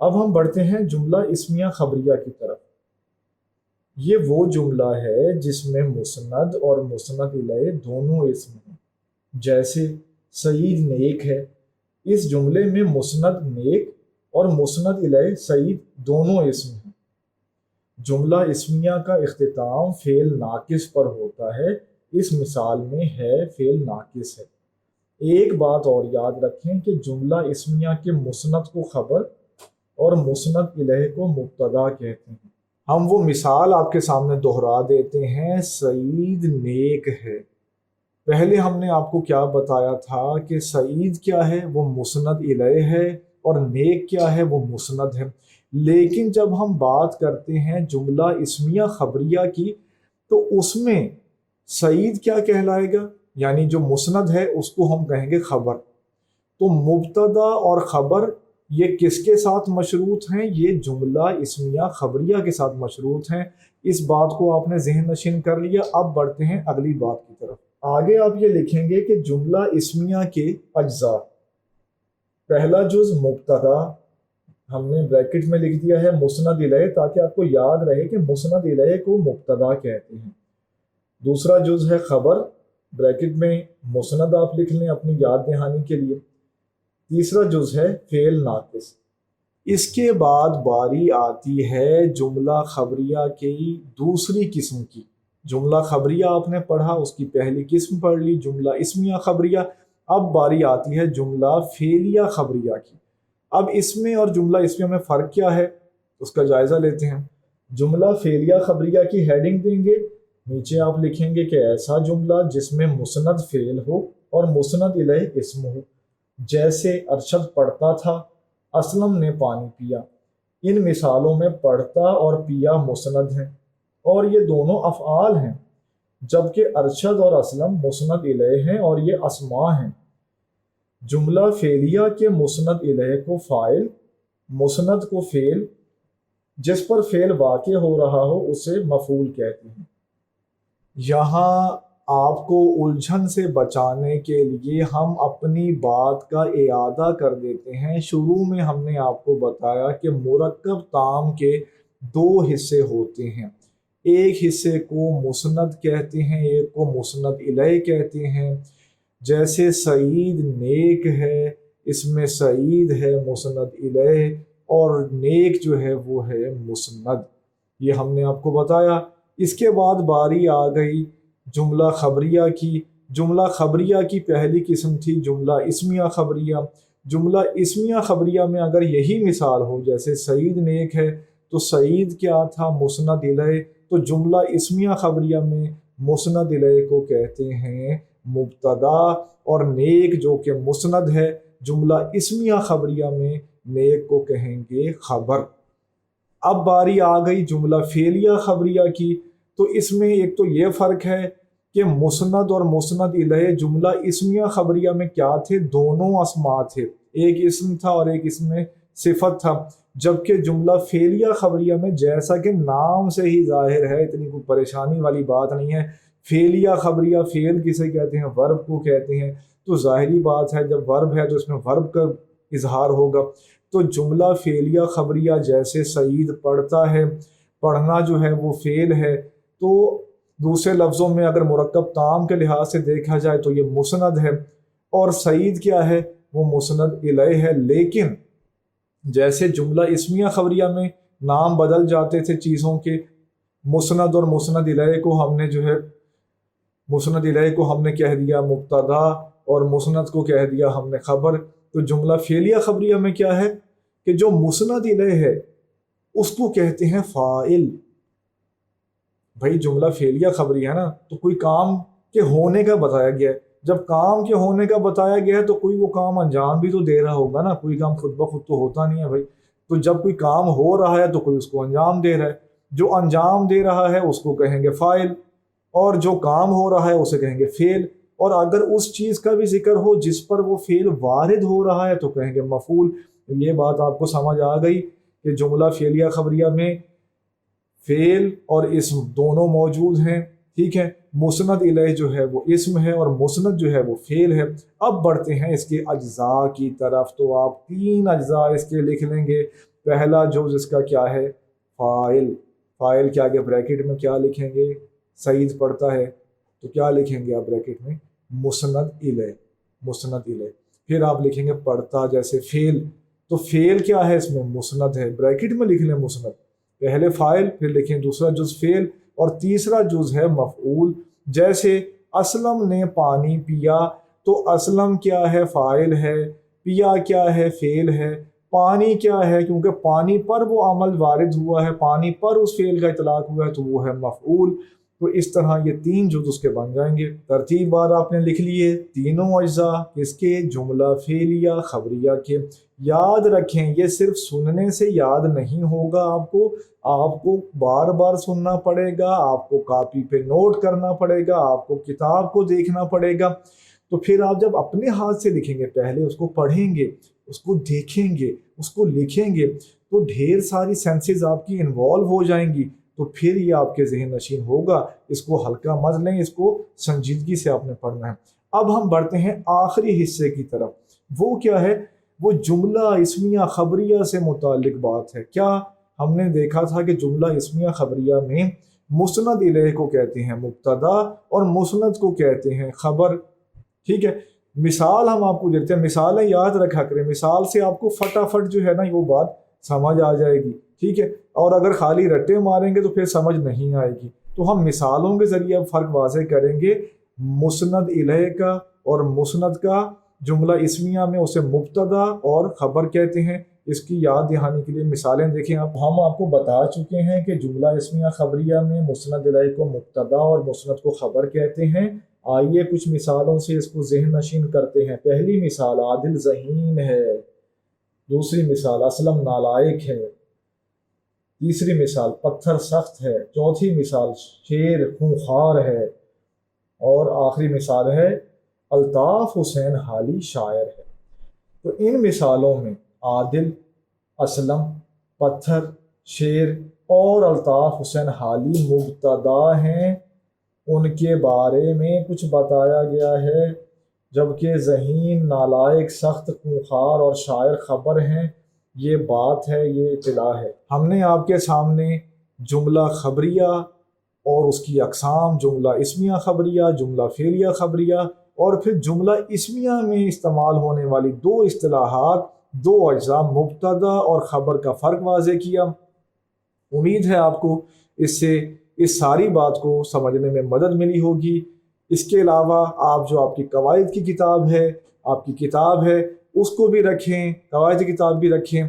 اب ہم بڑھتے ہیں جملہ اسمیہ خبریہ کی طرف۔ یہ وہ جملہ ہے جس میں مسند اور مسند الیہ دونوں اسم ہیں، جیسے سعید نیک ہے۔ اس جملے میں مسند نیک اور مسند الیہ سعید دونوں اسم ہیں۔ جملہ اسمیہ کا اختتام فعل ناقص پر ہوتا ہے، اس مثال میں ہے فعل ناقص ہے۔ ایک بات اور یاد رکھیں کہ جملہ اسمیہ کے مسند کو خبر اور مسند الیہ کو مبتدا کہتے ہیں۔ ہم وہ مثال آپ کے سامنے دہرا دیتے ہیں، سعید نیک ہے۔ پہلے ہم نے آپ کو کیا بتایا تھا کہ سعید کیا ہے، وہ مسند الیہ ہے، اور نیک کیا ہے، وہ مسند ہے۔ لیکن جب ہم بات کرتے ہیں جملہ اسمیہ خبریہ کی، تو اس میں سعید کیا کہلائے گا، یعنی جو مسند ہے اس کو ہم کہیں گے خبر۔ تو مبتدا اور خبر یہ کس کے ساتھ مشروط ہیں؟ یہ جملہ اسمیہ خبریہ کے ساتھ مشروط ہیں۔ اس بات کو آپ نے ذہن نشین کر لیا۔ اب بڑھتے ہیں اگلی بات کی طرف۔ آگے آپ یہ لکھیں گے کہ جملہ اسمیہ کے اجزاء۔ پہلا جز مبتدا، ہم نے بریکٹ میں لکھ دیا ہے مسند الیہ، تاکہ آپ کو یاد رہے کہ مسند الیہ کو مبتدا کہتے ہیں۔ دوسرا جز ہے خبر، بریکٹ میں مسند آپ لکھ لیں اپنی یاد دہانی کے لیے۔ تیسرا جز ہے فعل ناقص۔ اس کے بعد باری آتی ہے جملہ خبریہ کی دوسری قسم کی۔ جملہ خبریہ آپ نے پڑھا، اس کی پہلی قسم پڑھ لی، جملہ اسمیہ خبریہ۔ اب باری آتی ہے جملہ فعلیہ خبریہ کی۔ اب اس میں اور جملہ اسمیہ میں فرق کیا ہے، اس کا جائزہ لیتے ہیں۔ جملہ فعلیہ خبریہ کی ہیڈنگ دیں گے، نیچے آپ لکھیں گے کہ ایسا جملہ جس میں مسند فعل ہو اور مسند الیہ اسم ہو، جیسے ارشد پڑھتا تھا، اسلم نے پانی پیا۔ ان مثالوں میں پڑھتا اور پیا مسند ہیں اور یہ دونوں افعال ہیں، جبکہ ارشد اور اسلم مسند الیہ ہیں اور یہ اسماء ہیں۔ جملہ فعلیہ کے مسند الیہ کو فاعل، مسند کو فعل، جس پر فعل واقع ہو رہا ہو اسے مفعول کہتے ہیں۔ یہاں آپ کو الجھن سے بچانے کے لیے ہم اپنی بات کا اعادہ کر دیتے ہیں۔ شروع میں ہم نے آپ کو بتایا کہ مرکب تام کے دو حصے ہوتے ہیں، ایک حصے کو مسند کہتے ہیں، ایک کو مسند الیہ کہتے ہیں۔ جیسے سعید نیک ہے، اس میں سعید ہے مسند الیہ، اور نیک جو ہے وہ ہے مسند، یہ ہم نے آپ کو بتایا۔ اس کے بعد باری آ گئی جملہ خبریہ کی۔ جملہ خبریہ کی پہلی قسم تھی جملہ اسمیہ خبریہ۔ جملہ اسمیہ خبریہ میں اگر یہی مثال ہو، جیسے سعید نیک ہے تو سعید کیا تھا، مسند الیہ، تو جملہ اسمیہ خبریہ میں مسند الیہ کو کہتے ہیں مبتدا، اور نیک جو کہ مسند ہے جملہ اسمیہ خبریہ میں نیک کو کہیں گے خبر۔ اب باری آ گئی جملہ فعلیہ خبریہ کی، تو اس میں ایک تو یہ فرق ہے کہ مسند اور مسند الیہ جملہ اسمیہ خبریہ میں کیا تھے، دونوں اسماء تھے، ایک اسم تھا اور ایک اس میں صفت تھا، جبکہ جملہ فعلیہ خبریہ میں جیسا کہ نام سے ہی ظاہر ہے، اتنی کوئی پریشانی والی بات نہیں ہے۔ فعلیہ خبریہ، فعل کسے کہتے ہیں، ورب کو کہتے ہیں، تو ظاہری بات ہے جب ورب ہے تو اس میں ورب کا اظہار ہوگا۔ تو جملہ فعلیہ خبریہ جیسے سعید پڑھتا ہے، پڑھنا جو ہے وہ فعل ہے، تو دوسرے لفظوں میں اگر مرکب تام کے لحاظ سے دیکھا جائے تو یہ مسند ہے، اور سعید کیا ہے، وہ مسند الیہ ہے۔ لیکن جیسے جملہ اسمیہ خبریہ میں نام بدل جاتے تھے چیزوں کے، مسند اور مسند الیہ کو ہم نے جو ہے، مسند الیہ کو ہم نے کہہ دیا مبتدا اور مسند کو کہہ دیا ہم نے خبر، تو جملہ فعلیہ خبریہ میں کیا ہے کہ جو مسند الیہ ہے اس کو کہتے ہیں فاعل۔ بھائی جملہ فعلیہ خبریہ ہے نا، تو کوئی کام کے ہونے کا بتایا گیا ہے، جب کام کے ہونے کا بتایا گیا ہے تو کوئی وہ کام انجام بھی تو دے رہا ہوگا نا، کوئی کام خود بخود تو ہوتا نہیں ہے بھائی۔ تو جب کوئی کام ہو رہا ہے تو کوئی اس کو انجام دے رہا ہے، جو انجام دے رہا ہے اس کو کہیں گے فاعل، اور جو کام ہو رہا ہے اسے کہیں گے فعل، اور اگر اس چیز کا بھی ذکر ہو جس پر وہ فعل وارد ہو رہا ہے تو کہیں گے مفعول۔ یہ بات آپ کو سمجھ آ گئی کہ جملہ فعلیہ خبریہ میں فعل اور اسم دونوں موجود ہیں، ٹھیک ہے، مسند الیہ جو ہے وہ اسم ہے اور مسند جو ہے وہ فعل ہے۔ اب بڑھتے ہیں اس کے اجزاء کی طرف، تو آپ 3 اجزاء اس کے لکھ لیں گے۔ پہلا جز اس کا کیا ہے؟ فاعل۔ فاعل کے آگے بریکٹ میں کیا لکھیں گے؟ سعید پڑھتا ہے تو کیا لکھیں گے آپ بریکٹ میں؟ مسند الیہ، مسند الیہ۔ پھر آپ لکھیں گے پڑھتا، جیسے فعل، تو فعل کیا ہے اس میں؟ مسند ہے، بریکٹ میں لکھ لیں مسند، پہلے فاعل پھر لکھیں دوسرا جز فعل اور تیسرا جز ہے مفعول۔ جیسے اسلم نے پانی پیا، تو اسلم کیا ہے؟ فاعل ہے، پیا کیا ہے؟ فعل ہے، پانی کیا ہے؟ کیونکہ پانی پر وہ عمل وارد ہوا ہے، پانی پر اس فعل کا اطلاق ہوا ہے، تو وہ ہے مفعول۔ تو اس طرح یہ 3 جز اس کے بن جائیں گے۔ ترتیب بار آپ نے لکھ لیے تینوں اجزاء کس کے؟ جملہ فعلیہ خبریہ کے۔ یاد رکھیں یہ صرف سننے سے یاد نہیں ہوگا، آپ کو بار بار سننا پڑے گا، آپ کو کاپی پہ نوٹ کرنا پڑے گا، آپ کو کتاب کو دیکھنا پڑے گا۔ تو پھر آپ جب اپنے ہاتھ سے لکھیں گے، پہلے اس کو پڑھیں گے، اس کو دیکھیں گے، اس کو لکھیں گے، تو ڈھیر ساری سینسز آپ کی انوالو ہو جائیں گی، تو پھر یہ آپ کے ذہن نشین ہوگا۔ اس کو ہلکا مت لیں، اس کو سنجیدگی سے آپ نے پڑھنا ہے۔ اب ہم بڑھتے ہیں آخری حصے کی طرف۔ وہ کیا ہے؟ وہ جملہ اسمیہ خبریہ سے متعلق بات ہے۔ کیا ہم نے دیکھا تھا کہ جملہ اسمیہ خبریہ میں مسند الیہ کو کہتے ہیں مبتدا اور مسند کو کہتے ہیں خبر، ٹھیک ہے۔ مثال ہم آپ کو دیتے ہیں، مثالیں یاد رکھا کریں، مثال سے آپ کو فٹافٹ جو ہے نا وہ بات سمجھ آ جائے گی، ٹھیک ہے۔ اور اگر خالی رٹے ماریں گے تو پھر سمجھ نہیں آئے گی۔ تو ہم مثالوں کے ذریعے اب فرق واضح کریں گے مسند الیہ کا اور مسند کا۔ جملہ اسمیہ میں اسے مبتدا اور خبر کہتے ہیں۔ اس کی یاد دہانی کے لیے مثالیں دیکھیں آپ۔ ہم آپ کو بتا چکے ہیں کہ جملہ اسمیہ خبریہ میں مسند الیہ کو مبتدا اور مسند کو خبر کہتے ہیں۔ آئیے کچھ مثالوں سے اس کو ذہن نشین کرتے ہیں۔ پہلی مثال عادل ذہین ہے، دوسری مثال اسلم نالائق ہے، تیسری مثال پتھر سخت ہے، چوتھی مثال شیر خونخوار ہے، اور آخری مثال ہے الطاف حسین حالی شاعر ہے۔ تو ان مثالوں میں عادل، اسلم، پتھر، شیر اور الطاف حسین حالی مبتدا ہیں، ان کے بارے میں کچھ بتایا گیا ہے، جبکہ ذہین، نالائق، سخت، خونخوار اور شاعر خبر ہیں۔ یہ بات ہے، یہ اطلاع ہے۔ ہم نے آپ کے سامنے جملہ خبریہ اور اس کی اقسام، جملہ اسمیہ خبریہ، جملہ فعلیہ خبریہ، اور پھر جملہ اسمیہ میں استعمال ہونے والی 2 اصطلاحات، 2 اجزاء مبتدا اور خبر کا فرق واضح کیا۔ امید ہے آپ کو اس سے اس ساری بات کو سمجھنے میں مدد ملی ہوگی۔ اس کے علاوہ آپ جو آپ کی قواعد کی کتاب ہے، آپ کی کتاب ہے، اس کو بھی رکھیں، قواعد کی کتاب بھی رکھیں،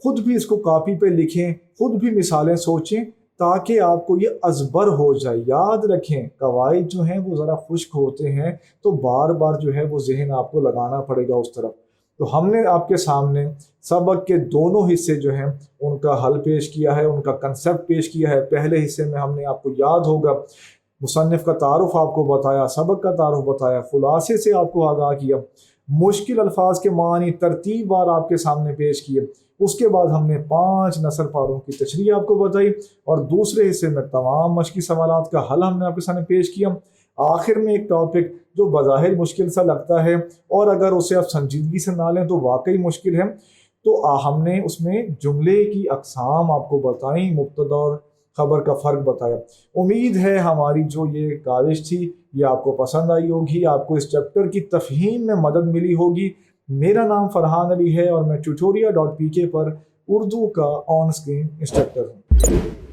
خود بھی اس کو کاپی پہ لکھیں، خود بھی مثالیں سوچیں، تاکہ آپ کو یہ ازبر ہو جائے۔ یاد رکھیں قواعد جو ہیں وہ ذرا خشک ہوتے ہیں، تو بار بار جو ہے وہ ذہن آپ کو لگانا پڑے گا اس طرف۔ تو ہم نے آپ کے سامنے سبق کے دونوں حصے جو ہیں ان کا حل پیش کیا ہے، ان کا کنسیپٹ پیش کیا ہے۔ پہلے حصے میں ہم نے آپ کو یاد ہوگا مصنف کا تعارف آپ کو بتایا، سبق کا تعارف بتایا، خلاصے سے آپ کو آگاہ کیا، مشکل الفاظ کے معنی ترتیب بار آپ کے سامنے پیش کیے۔ اس کے بعد ہم نے 5 نثر پاروں کی تشریح آپ کو بتائی، اور دوسرے حصے میں تمام مشقی سوالات کا حل ہم نے آپ کے سامنے پیش کیا۔ آخر میں ایک ٹاپک جو بظاہر مشکل سا لگتا ہے، اور اگر اسے آپ سنجیدگی سے نہ لیں تو واقعی مشکل ہے، تو ہم نے اس میں جملے کی اقسام آپ کو بتائیں، مبتدا اور خبر کا فرق بتایا۔ امید ہے ہماری جو یہ کاوش تھی یہ آپ کو پسند آئی ہوگی، آپ کو اس چیپٹر کی تفہیم میں مدد ملی ہوگی۔ میرا نام فرحان علی ہے اور میں tutoria.pk پر اردو کا آن اسکرین انسٹرکٹر ہوں۔